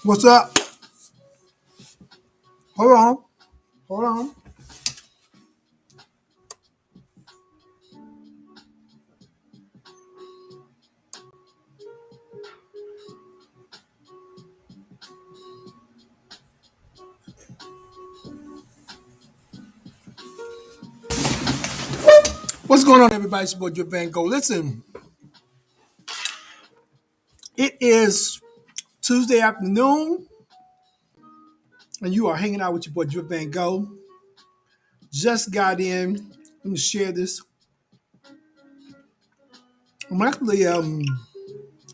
What's up? Hold on. Hold on. What's going on, everybody? It's your boy, Drip Van Go. Listen, it is Tuesday afternoon, and you are hanging out with your boy, Drip Van Go. Just got in. Let me share this. I'm actually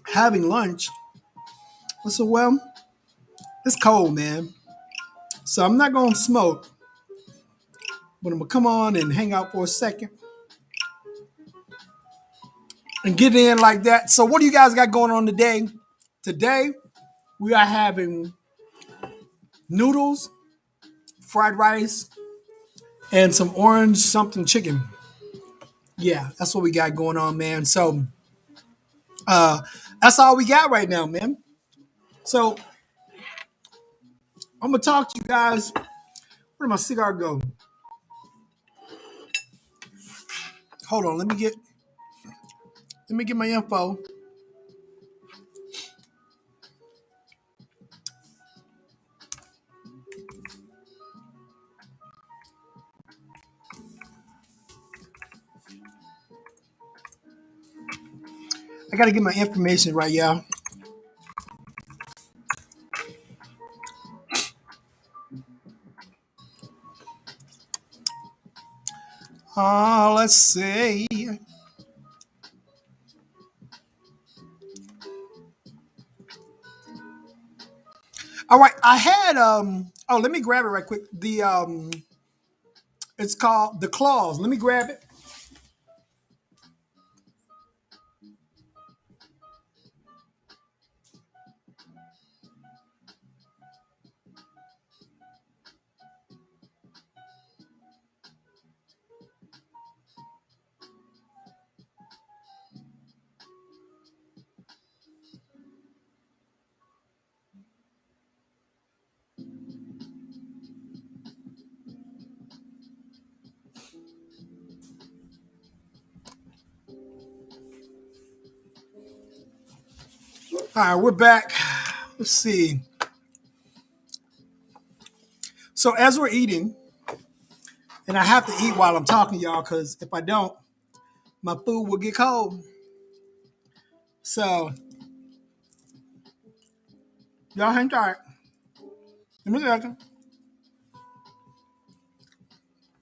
having lunch. I said, well, it's cold, man. So I'm not going to smoke, but I'm going to come on and hang out for a second and get in like that. So what do you guys got going on today? Today, we are having noodles, fried rice, and some orange something chicken. Yeah, that's what we got going on, man. So uh that's all we got right now, man. So I'm gonna talk to you guys. Where did my cigar go? Hold on, let me get my info. I gotta get my information right, y'all. Let's see. All right, I had let me grab it right quick. The it's called the claws. Let me grab it. All right, we're back. Let's see. So as we're eating, and I have to eat while I'm talking to y'all, because if I don't, my food will get cold. So y'all hang tight. Give me a second.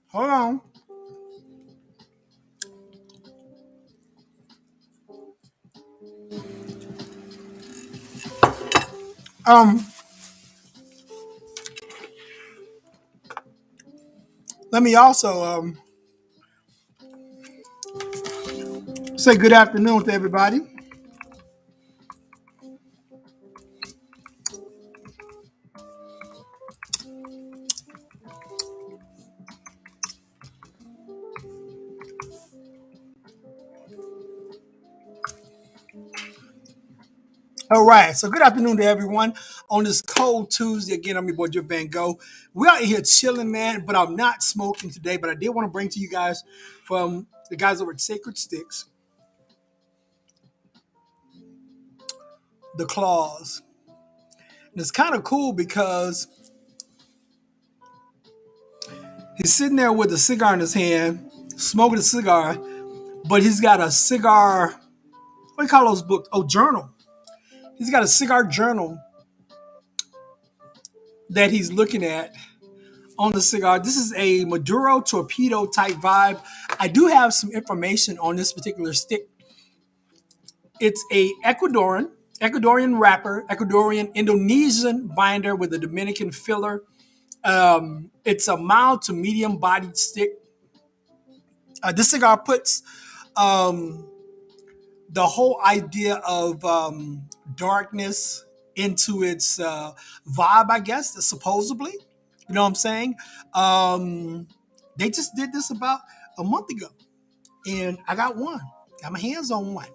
Hold on. Um, Let me also say good afternoon to everybody. All right, so good afternoon to everyone on this cold Tuesday. Again, I'm your boy, Drip Van Go. We're out here chilling, man, but I'm not smoking today. But I did want to bring to you guys from the guys over at Sacred Sticks, the claws. And it's kind of cool because he's sitting there with a cigar in his hand, smoking a cigar, but he's got a cigar, what do you call those books? Oh, journal. He's got a cigar journal that he's looking at on the cigar. This is a Maduro torpedo type vibe. I do have some information on this particular stick. It's a Ecuadorian wrapper, Ecuadorian Indonesian binder with a Dominican filler. It's a mild to medium bodied stick. This cigar puts um, the whole idea of darkness into its vibe, I guess, supposedly. You know what I'm saying? They just did this about a month ago, and I got one. Got my hands on one,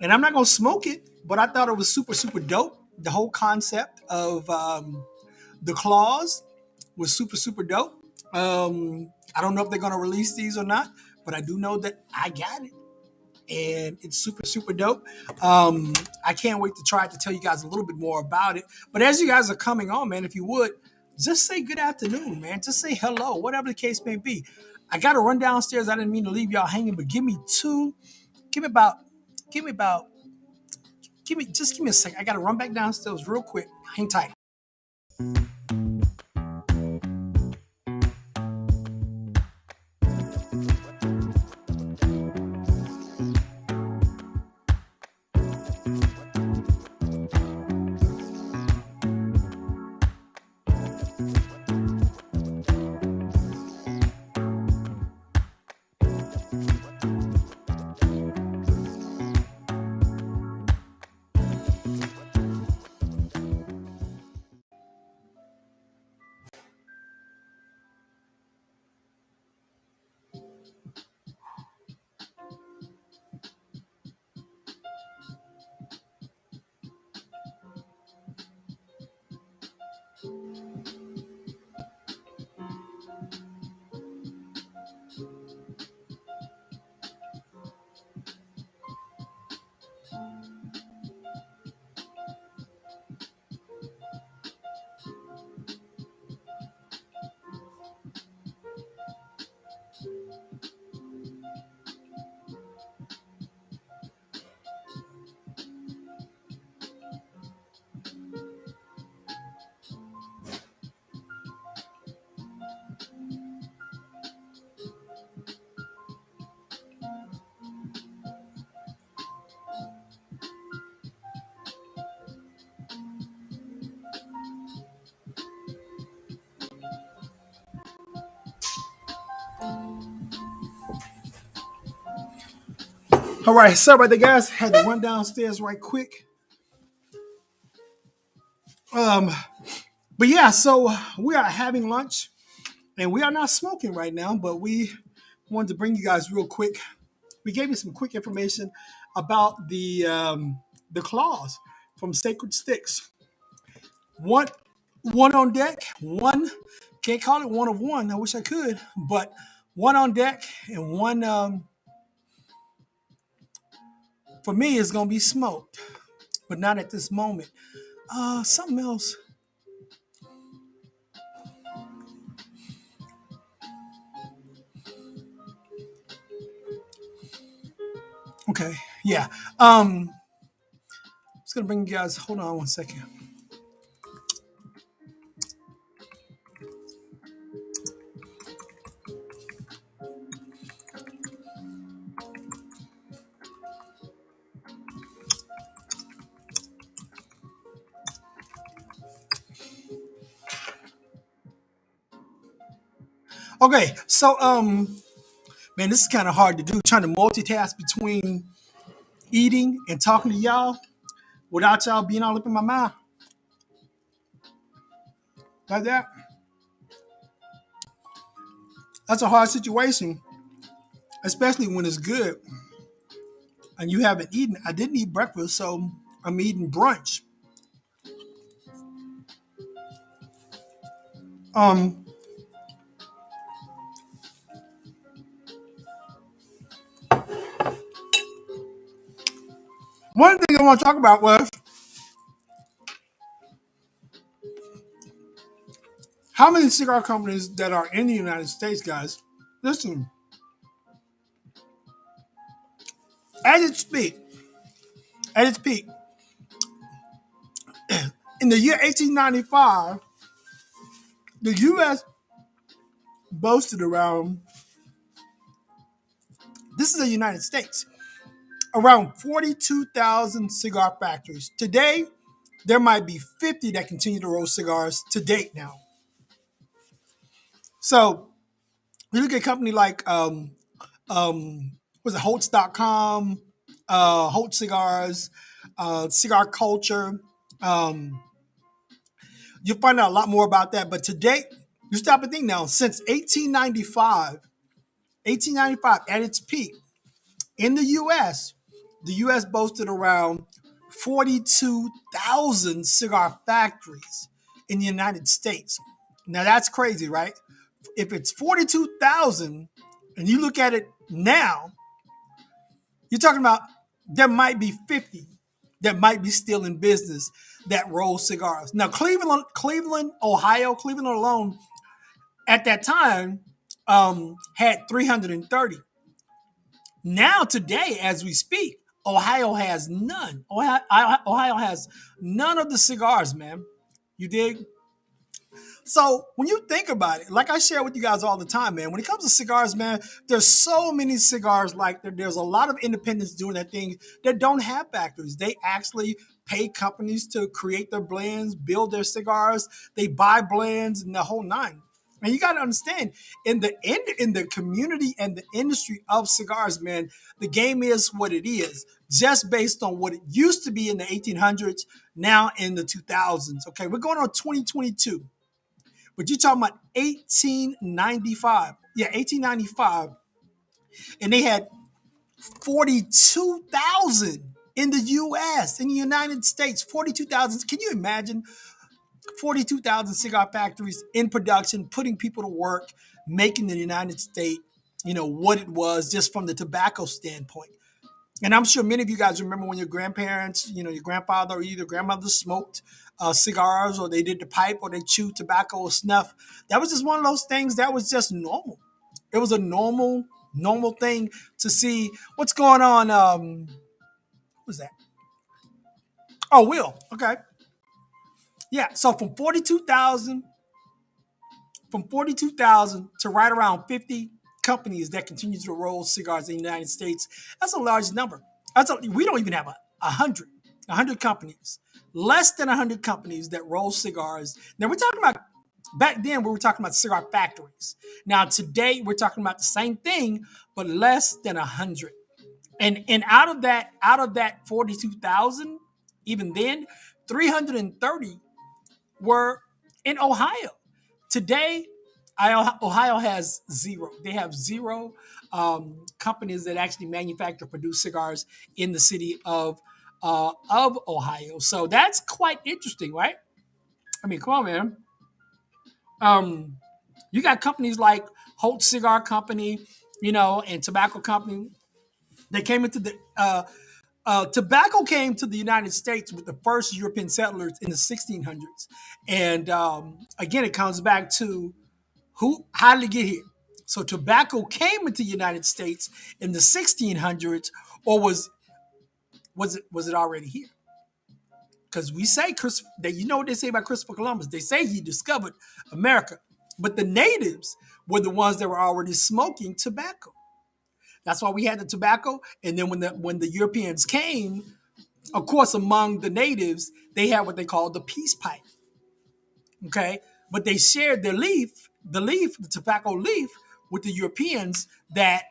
and I'm not gonna smoke it, but I thought it was super, super dope. The whole concept of the claws was super dope. I don't know if they're gonna release these or not, but I do know that I got it, and it's super dope. Um, I can't wait to try to tell you guys a little bit more about it. But as you guys are coming on, man, if you would just say good afternoon, man. Just say hello, whatever the case may be. I got to run downstairs. I didn't mean to leave y'all hanging, but give me about, give me about, just give me a second. I got to run back downstairs real quick. Hang tight. All right, sorry about that, guys. Had to run downstairs right quick. Um, but yeah, so we are having lunch, and we are not smoking right now, but we wanted to bring you guys real quick. We gave you some quick information about the claws from Sacred Sticks. One one on deck, one can't call it one of one. I wish I could, but one on deck and one for me is gonna be smoked, but not at this moment. Something else. Okay, yeah. Just gonna bring you guys. Hold on one second. Okay, so man, this is kind of hard to do. Trying to multitask between eating and talking to y'all without y'all being all up in my mouth like that. That's a hard situation, especially when it's good and you haven't eaten. I didn't eat breakfast, so I'm eating brunch. Um, One thing I want to talk about was how many cigar companies that are in the United States, guys. Listen, at its peak, at its peak, in the year 1895, the U.S. boasted around. This is the United States. Around 42,000 cigar factories. Today, there might be 50 that continue to roll cigars to date now. So you look at a company like was it Holtz.com, Holt Cigars, Cigar Culture. Um, you'll find out a lot more about that. But to date, you stop and think now, since 1895 at its peak in the U.S., the U.S. boasted around 42,000 cigar factories in the United States. Now that's crazy, right? If it's 42,000 and you look at it now, you're talking about there might be 50 that might be still in business that roll cigars. Now, Cleveland, Ohio, Cleveland alone at that time had 330. Now, today, as we speak, Ohio has none. Ohio has none of the cigars, man. You dig? So when you think about it, like I share with you guys all the time, man, when it comes to cigars, man, there's so many cigars like there's a lot of independents doing that thing that don't have factories. They actually pay companies to create their blends, build their cigars. They buy blends and the whole nine. And you got to understand, in the community and the industry of cigars, man, the game is what it is, just based on what it used to be in the 1800s, now in the 2000s. Okay, we're going on 2022. But you're talking about 1895. Yeah, 1895. And they had 42,000 in the US, in the United States. 42,000. Can you imagine 42,000 cigar factories in production, putting people to work, making the United States, what it was just from the tobacco standpoint? And I'm sure many of you guys remember when your grandparents, your grandfather or either grandmother smoked cigars, or they did the pipe, or they chewed tobacco or snuff. That was just one of those things that was just normal. It was a normal thing to see. What's going on? What's that? Oh, Will. Okay. Yeah. So from 42,000 to right around 50 companies that continue to roll cigars in the United States. That's a large number. We don't even have a hundred companies, less than 100 companies that roll cigars. Now we're talking about back then we were talking about cigar factories. Now today we're talking about the same thing, but less than 100. And out of that 42,000, even then, 330 were in Ohio. Today, Ohio has zero. They have zero companies that actually manufacture, produce cigars in the city of Ohio. So that's quite interesting, right? I mean, come on, man. Um, you got companies like Holt Cigar Company, and Tobacco Company. They came into the tobacco came to the United States with the first European settlers in the 1600s, and again, it comes back to how did it get here? So tobacco came into the United States in the 1600s, or was it already here? Because we say that what they say about Christopher Columbus. They say he discovered America, but the natives were the ones that were already smoking tobacco. That's why we had the tobacco, and then when the Europeans came, of course, among the natives, they had what they called the peace pipe. Okay, but they shared the tobacco leaf, with the Europeans that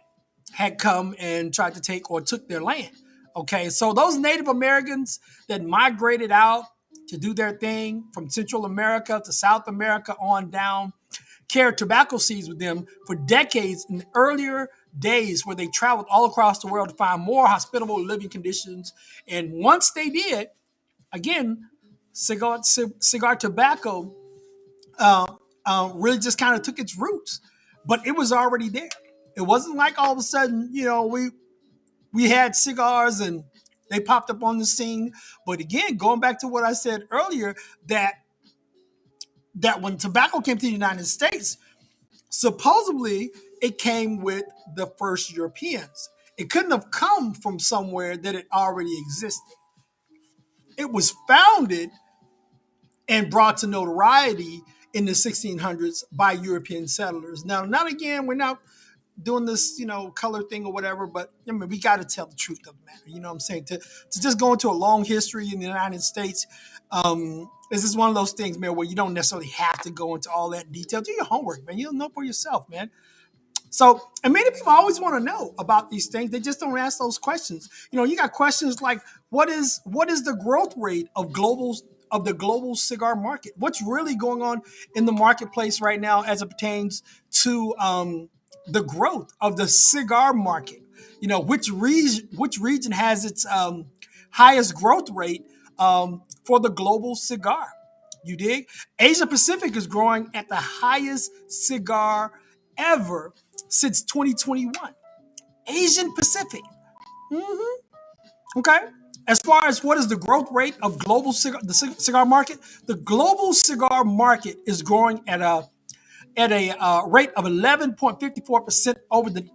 had come and tried to take or took their land. Okay, so those Native Americans that migrated out to do their thing from Central America to South America on down carried tobacco seeds with them for decades in the earlier days, where they traveled all across the world to find more hospitable living conditions. And once they did, again, cigar tobacco uh, really just kind of took its roots, but it was already there. It wasn't like all of a sudden, we had cigars and they popped up on the scene. But again, going back to what I said earlier, that when tobacco came to the United States, supposedly it came with the first Europeans. It couldn't have come from somewhere that it already existed. It was founded and brought to notoriety in the 1600s by European settlers. Now, not again, we're not doing this, color thing or whatever, but I mean, we got to tell the truth of the matter. You know what I'm saying? To just go into a long history in the United States, this is one of those things, man, where you don't necessarily have to go into all that detail. Do your homework, man. You'll know for yourself, man. So, and many people always want to know about these things. They just don't ask those questions. You got questions like, what is the growth rate of the global cigar market? What's really going on in the marketplace right now as it pertains to the growth of the cigar market? which region has its highest growth rate for the global cigar. You dig? Asia Pacific is growing at the highest cigar ever since 2021. Asian Pacific. Mhm. Okay. As far as what is the growth rate of cigar market, the global cigar market is growing at a rate of 11.54% over the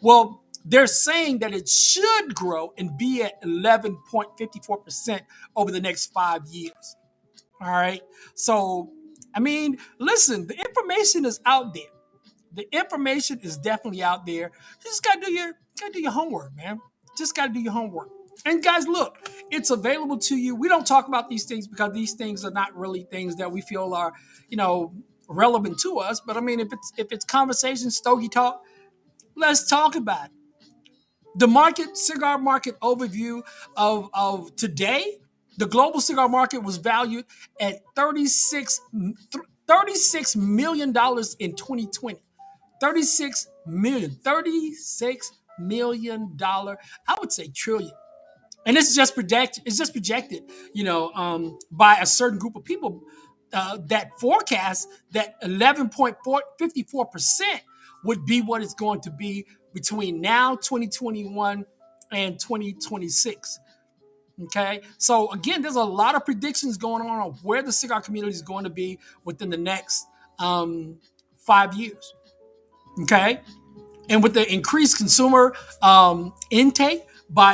well, they're saying that it should grow and be at 11.54% over the next 5 years. All right. So, I mean, listen, the information is out there. The information is definitely out there. You just gotta do your homework, man. Just gotta do your homework. And guys, look, it's available to you. We don't talk about these things because these things are not really things that we feel are, you know, relevant to us. But I mean, if it's conversation, stogie talk, let's talk about it. The cigar market overview of today, the global cigar market was valued at $36 million in 2020. 36 million, I would say trillion. And it's just projected, by a certain group of people that forecast that 11.54% would be what it's going to be between now, 2021, and 2026. Okay, so again, there's a lot of predictions going on where the cigar community is going to be within the next 5 years. Okay, and with the increased consumer intake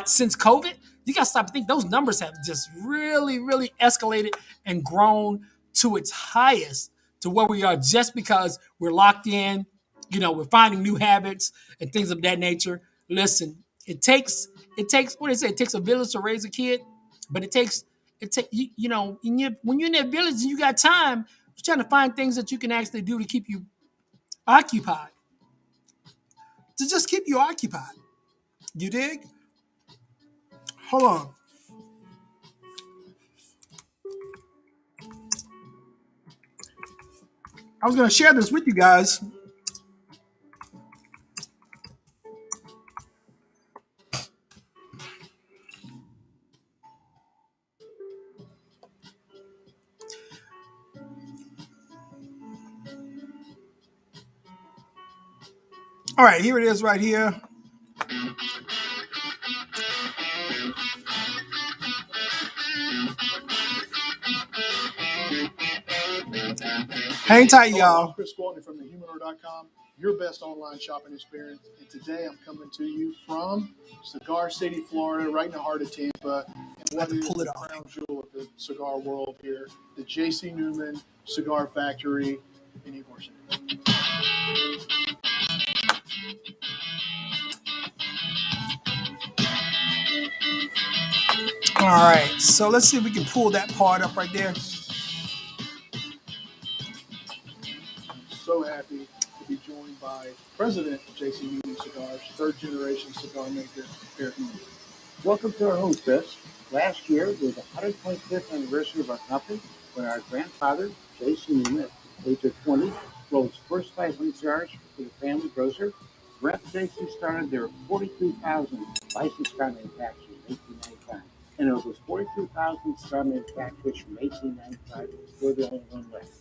since COVID, you got to stop and think those numbers have just really, really escalated and grown to its highest to where we are just because we're locked in. We're finding new habits and things of that nature. Listen, it takes what they say. It takes a village to raise a kid, but when you're in that village and you got time, you're trying to find things that you can actually do to keep you occupied, to just keep you occupied. You dig? Hold on. I was going to share this with you guys. All right, here it is right here. Hang tight, Hello, I'm y'all. Chris Walton from thehumanor.com, your best online shopping experience. And today I'm coming to you from Cigar City, Florida, right in the heart of Tampa, and I have what to is pull it the off. crown jewel of the cigar world here, the J.C. Newman Cigar Factory in Ybor City. All right, so let's see if we can pull that part up right there. I'm so happy to be joined by President of J.C. Newman Cigars, third generation cigar maker, Eric Newman. Welcome to our home, Chris. Last year was the 125th anniversary of our company when our grandfather, J.C. Newman, at the age of 20, rolled his first 500 cigars for the family grocer. When J.C. started, there were 42,000 licensed cigar manufacturers in 1895. And of those 42,000 cigar manufacturers from 1895, we're the only one left.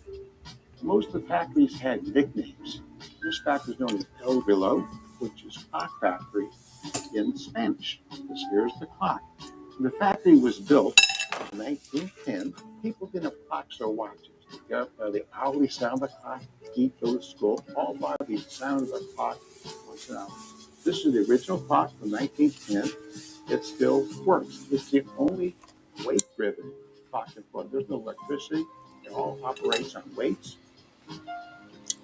Most of the factories had nicknames. This factory is known as El Reloj, which is clock factory in Spanish. This here's the clock. When the factory was built in 1910, people didn't have clocks or watches. They got up by the hourly sound of the clock, eat, go to school, all by the sound of the clock once an hour. This is the original clock from 1910. It still works. It's the only weight-driven clock in Florida. There's no electricity. It all operates on weights.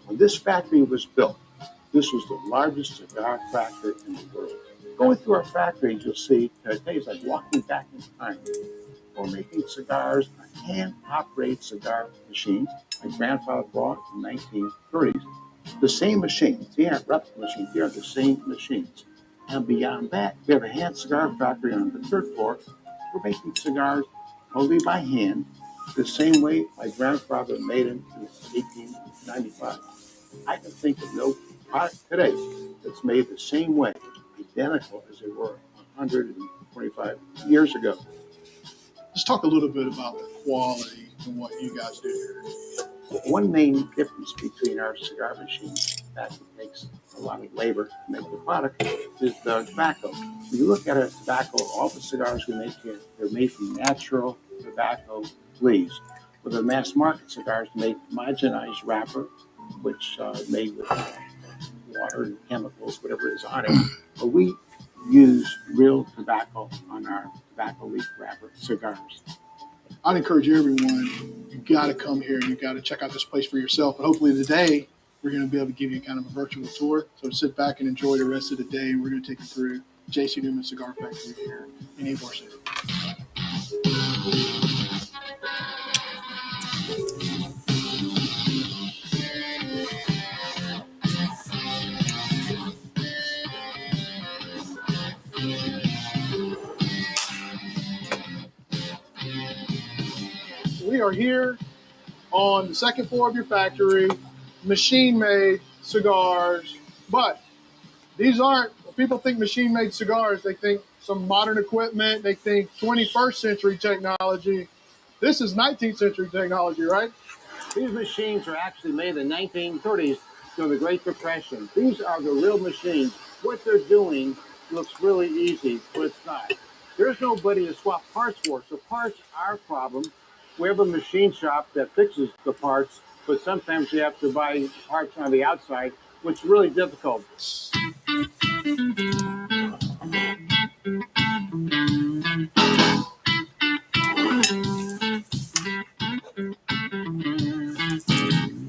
When this factory was built, this was the largest cigar factory in the world. Going through our factories, you'll see, it's like walking back in time. We're making cigars on hand-operated cigar machines my grandfather bought in the 1930s. The same machines, they aren't replica machines, they are the same machines. And beyond that, we have a hand cigar factory on the third floor. We're making cigars only by hand, the same way my grandfather made them in 1895. I can think of no product today that's made the same way I identical as they were 125 years ago. Let's talk a little bit about the quality and what you guys do here. One main difference between our cigar machine that takes a lot of labor to make the product is the tobacco. When you look at a tobacco, all the cigars we make here, they're made from natural tobacco leaves. With the mass market cigars, make homogenized wrapper, which made with water and chemicals, whatever is on it. But we use real tobacco on our tobacco leaf wrapper cigars. I'd encourage everyone, you got to come here and you got to check out this place for yourself. But hopefully today, we're going to be able to give you kind of a virtual tour. So sit back and enjoy the rest of the day. And we're going to take you through J.C. Newman Cigar Factory here in Ybor City. We are here on the second floor of your factory, machine-made cigars. But these aren't, people think machine-made cigars, they think some modern equipment, they think 21st century technology. This is 19th century technology, right? These machines are actually made in the 1930s during the Great Depression. These are the real machines. What they're doing looks really easy, but it's not. There's nobody to swap parts for, so parts are a problem. We have a machine shop that fixes the parts, but sometimes you have to buy parts on the outside, which is really difficult.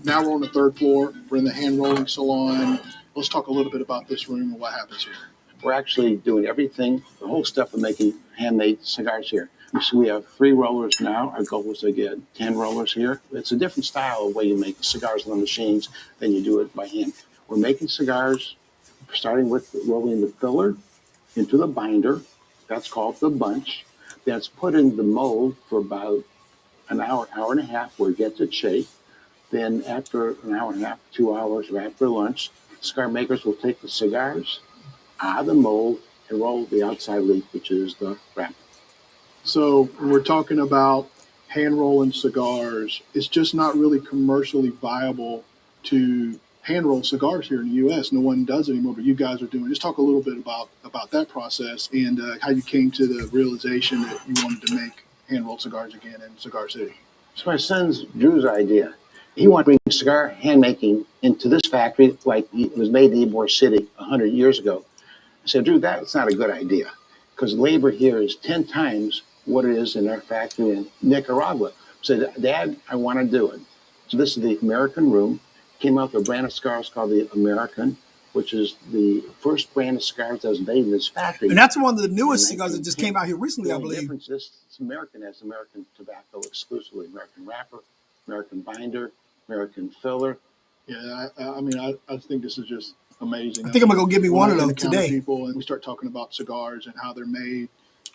Now we're on the third floor. We're in the hand rolling salon. Let's talk a little bit about this room and what happens here. We're actually doing everything, the whole stuff of making handmade cigars here. So we have 3 rollers now. Our goal is to get 10 rollers here. It's a different style of way you make cigars on the machines than you do it by hand. We're making cigars, starting with rolling the filler into the binder. That's called the bunch. That's put in the mold for about an hour, hour and a half, where it gets its shape. Then after an hour and a half, 2 hours, or after lunch, cigar makers will take the cigars out of the mold and roll the outside leaf, which is the wrapper. So we're talking about hand rolling cigars. It's just not really commercially viable to hand roll cigars here in the U.S. No one does anymore, but you guys are doing. Just talk a little bit about that process and how you came to the realization that you wanted to make hand rolled cigars again in Cigar City. It's my son's Drew's idea. He wanted to bring cigar hand making into this factory like it was made in Ybor City 100 years ago. I said, Drew, that's not a good idea because labor here is 10 times what it is in our factory in Nicaragua. I said, Dad, I want to do it. So this is the American room. Came out with a brand of cigars called the American, which is the first brand of cigars that was made in this factory. And that's one of the newest cigars that just came out here recently, I The believe. difference is it's American has American tobacco exclusively, American wrapper, American binder, American filler. Yeah, I mean, I think this is just amazing. I think I'm gonna go get me one of When I those encounter today. people and we start talking about cigars and how they're made,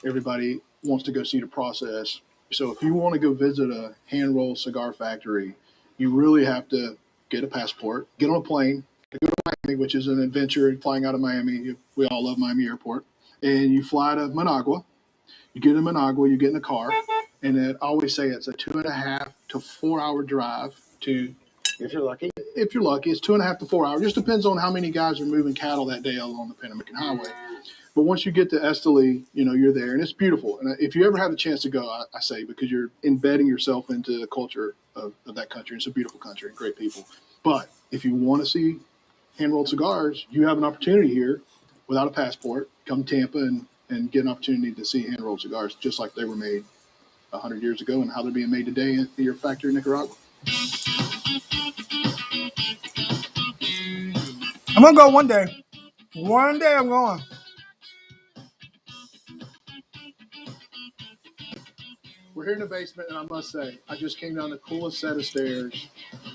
everybody wants to go see the process. So if you want to go visit a hand rolled cigar factory, you really have to get a passport, get on a plane, go to Miami, which is an adventure. Flying out of Miami, we all love Miami Airport, and you fly to Managua. You get in Managua, you get in a car, and then I always say it's a 2.5 to 4 hour drive to. If you're lucky. If you're lucky, it's 2.5 to 4 hours. Just depends on how many guys are moving cattle that day along the Pan American Highway. But once you get to Esteli, you're there, and it's beautiful. And if you ever have a chance to go, I say, because you're embedding yourself into the culture of that country. It's a beautiful country and great people. But if you want to see hand-rolled cigars, you have an opportunity here without a passport. Come to Tampa and get an opportunity to see hand-rolled cigars just like they were made 100 years ago and how they're being made today at your factory in Nicaragua. I'm gonna go one day. One day I'm going. We're here in the basement, and I must say, I just came down the coolest set of stairs,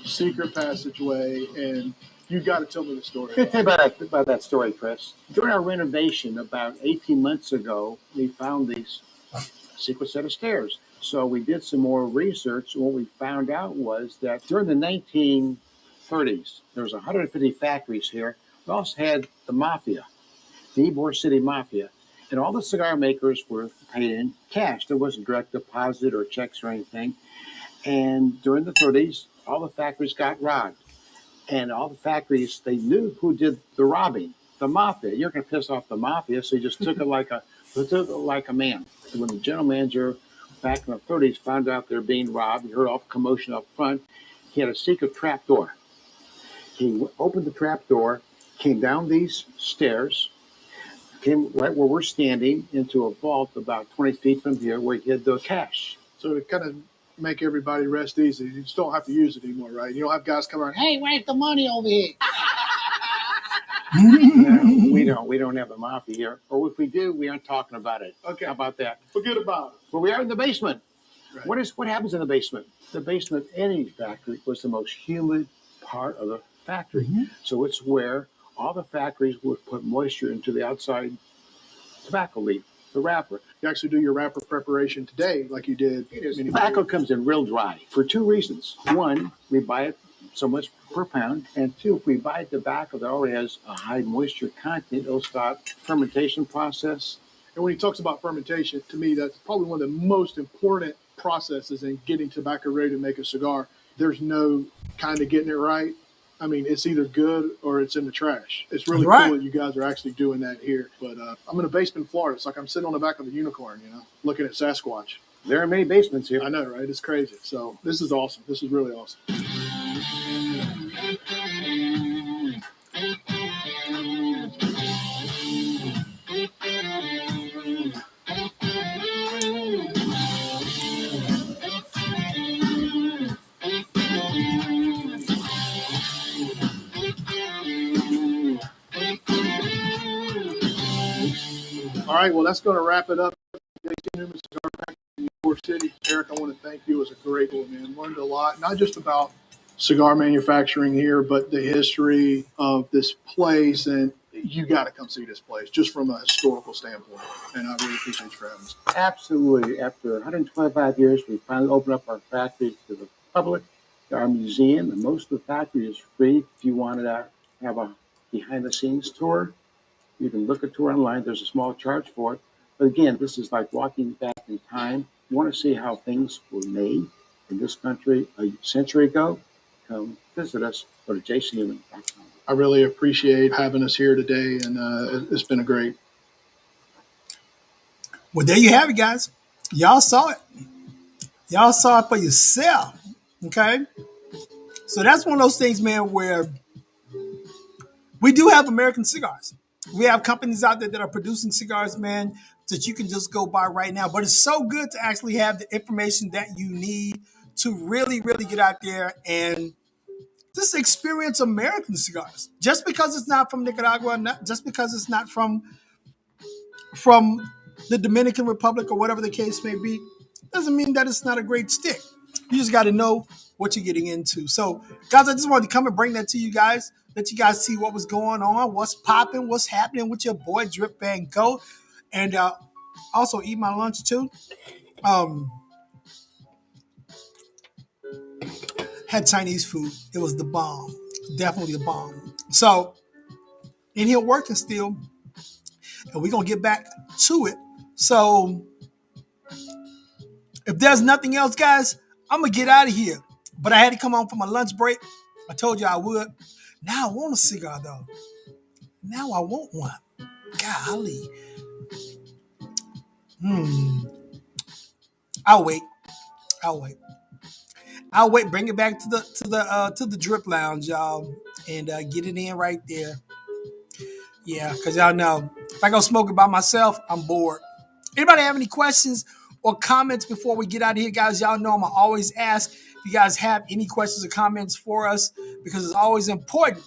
secret passageway, and you got to tell me the story. Good thing about that story, Chris. During our renovation about 18 months ago, we found these secret set of stairs. So we did some more research, and what we found out was that during the 1930s, there was 150 factories here. We also had the mafia. the Ybor City Mafia. And all the cigar makers were paid in cash. There wasn't direct deposit or checks or anything. And during the 30s, all the factories got robbed. And all the factories, they knew who did the robbing, the mafia. You're going to piss off the mafia, so he just took it like a man. And when the general manager back in the 30s found out they're being robbed, he heard all the commotion up front. He had a secret trap door. He opened the trap door, came down these stairs, came right where we're standing into a vault about 20 feet from here where he hid the cash. So to kind of make everybody rest easy, you just don't have to use it anymore, right? You don't have guys come around, hey, where's the money over here? No, we don't have the mafia here. Or if we do, we aren't talking about it. Okay. How about that? Forget about it. But we are in the basement. Right. What happens in the basement? The basement of any factory was the most humid part of the factory. Mm-hmm. So it's where all the factories would put moisture into the outside tobacco leaf, the wrapper. You actually do your wrapper preparation today like you did. Tobacco comes in real dry for two reasons. One, we buy it so much per pound. And two, if we buy tobacco that already has a high moisture content, it'll start fermentation process. And when he talks about fermentation, to me, that's probably one of the most important processes in getting tobacco ready to make a cigar. There's no kind of getting it right. I mean, it's either good or it's in the trash. It's really cool that you guys are actually doing that here. But I'm in a basement in Florida. It's like I'm sitting on the back of a unicorn, looking at Sasquatch. There are many basements here. I know, right? It's crazy. So this is awesome. This is really awesome. All right, well, that's going to wrap it up. Cigar Factory in New York City. Eric, I want to thank you. It was a great one, man. Learned a lot, not just about cigar manufacturing here, but the history of this place. And you got to come see this place just from a historical standpoint. And I really appreciate you for having us. Absolutely. After 125 years, we finally opened up our factory to the public, our museum, and most of the factory is free. If you wanted to have a behind-the-scenes tour, you can look a tour online. There's a small charge for it. But again, this is like walking back in time. You want to see how things were made in this country a century ago? Come visit us. Go to jasonnewman.com. I really appreciate having us here today, and it's been a great. Well, there you have it, guys. Y'all saw it. Y'all saw it for yourself. Okay? So that's one of those things, man, where we do have American cigars. We have companies out there that are producing cigars, man, that you can just go buy right now. But it's so good to actually have the information that you need to really, really get out there and just experience American cigars. Just because it's not from Nicaragua, not just because it's not from the Dominican Republic or whatever the case may be, doesn't mean that it's not a great stick. You just got to know what you're getting into. So, guys, I just wanted to come and bring that to you guys. Let you guys see what was going on, what's popping, what's happening with your boy Drip Van Go, and also eat my lunch too. Had Chinese food. It was the bomb, definitely the bomb. So, in here working still, and we're gonna get back to it. So, if there's nothing else, guys, I'm gonna get out of here. But I had to come home for my lunch break. I told you I would. Now I want a cigar though. Now I want one. Golly. I'll wait. I'll wait. Bring it back to the drip lounge, y'all, and get it in right there. Yeah, because y'all know if I go smoke it by myself, I'm bored. Anybody have any questions or comments before we get out of here, guys? Y'all know I'm gonna always ask if you guys have any questions or comments for us, because it's always important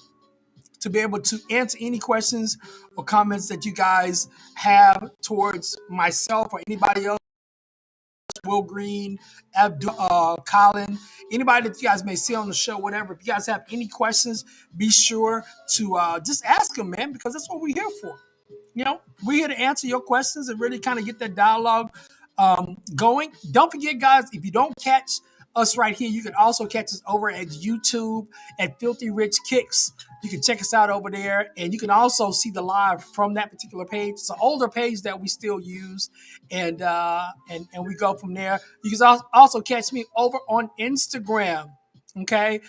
to be able to answer any questions or comments that you guys have towards myself or anybody else, Will Green, Abdul, Colin, anybody that you guys may see on the show, whatever. If you guys have any questions, be sure to just ask them, man, because that's what we're here for. We're here to answer your questions and really kind of get that dialogue going. Don't forget, guys, if you don't catch us right here. You can also catch us over at YouTube at Filthy Rich Kicks. You can check us out over there, and you can also see the live from that particular page. It's an older page that we still use, and we go from there. You can also catch me over on Instagram. Okay,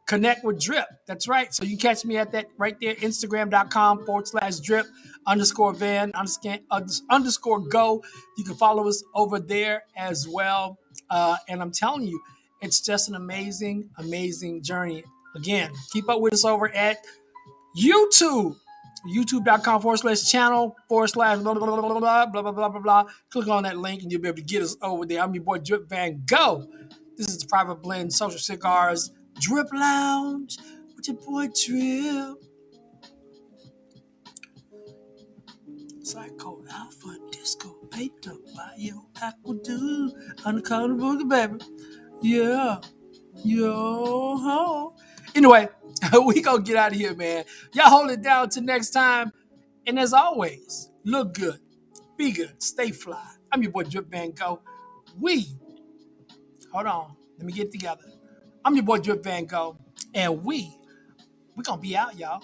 connect with Drip. That's right. So you can catch me at that right there, Instagram.com/drip _van underscore go. You can follow us over there as well. And I'm telling you, it's just an amazing, amazing journey. Again, keep up with us over at YouTube. YouTube.com/channel/ blah, blah, blah, blah, blah, blah, blah, blah. Click on that link and you'll be able to get us over there. I'm your boy Drip Van Go. This is the Private Blend Social Cigars Drip Lounge with your boy Drip. Psycho Alpha Disco Beta Bio Aquadu Unaccounted Boogie Baby. Yeah. Yo ho. Anyway, we gonna get out of here, man. Y'all hold it down till next time. And as always, look good, be good, stay fly. I'm your boy Drip Van Go. Hold on, let me get it together. I'm your boy Drip Van Go, and we gonna be out, y'all.